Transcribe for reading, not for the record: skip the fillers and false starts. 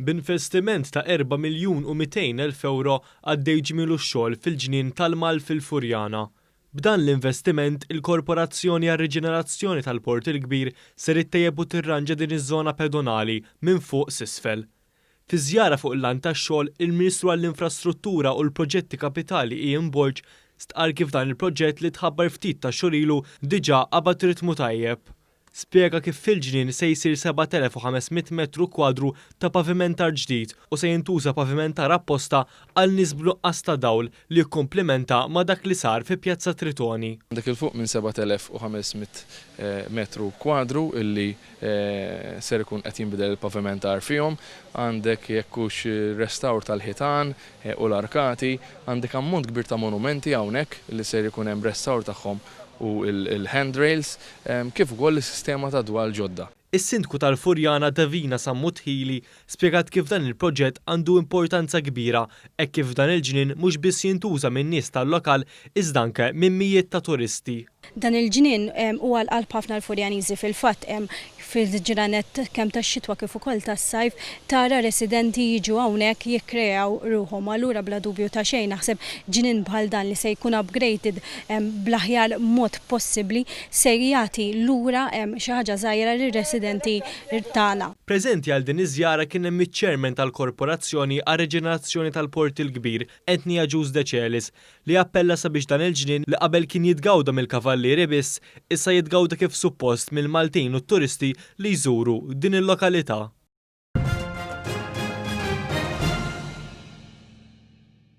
B'investiment ta' 4,200,000 euro għaddej ġmielu x-xogħol fil-ġnien tal-Mal fil-Furjana. B'dan l-investiment il-Korporazzjoni għar-Riġenerazzjoni tal-Port il-Kbir ser ittejjeb u tirranġa din iż-żona pedonali minn fuq s'isfel. Fi żjara fuq il-lan tax-xogħol, il-Ministru għall-Infrastruttura u l-Proġetti Kapitali Ian Borg stqarr kif dan il-proġett li tħabbar ftit ta' xhur ilu diġà qabad ritmu tajjeb. Spjega kif fil-ġnien se jsir 7,500 metru kwadru ta' pavimentar ġdid u se jintuża pavimentar apposta għal nies b'nuqqas ta' dawl li jikkumplimenta ma' dak li sar fi Pjazza Tritoni. Dak il-fuq minn 7,500 metru kwadru illi ser ikun qed jinbidel il-pavimentar fihom, għandek jekkux restawr tal-ħitan u l-arkati, għandek ammont kbir ta' monumenti hawnhekk li ser ikun hemm restawr tagħhom u il-handrails, kif ukoll is-sistema ta' dwal ġodda. Is-Sindku tal-Furjana Davina Sammuthili spjegat kif dan il-proġett għandu importanza kbira hekk kif dan il-ġnien mhux biss jintuża min nies tal-lokal iżda anke minn mijiet ta' turisti. Dan il-ġnien huwa l-qalb ħafna l-Furjaniżi fil-fatt fil-ġranet kemm tax-xitwa kif ukoll tas-sajf tara residenti jiġu hawnhekk jikkreaw ruhom. Allura bla dubju ta' xejn naħseb ġnien bħal dan li se jkun upgraded bl-aħjar mod possibbli se jagħti lura xi ħaġa żgħira lir-residenti tagħna. Preżenti għal din iż-żjara kien hemm iċ-Chairman tal-Korporazzjoni għar-Riġenerazzjoni tal-Port il-Kbir, Etnia Ġuż De Celis, li appella sabiex dan il-ġnien li qabel kien jitgawda mill-kavallieri biss, issa jitgawda kif suppost mill-Maltin u t-turisti li jżuru din il-lokalità.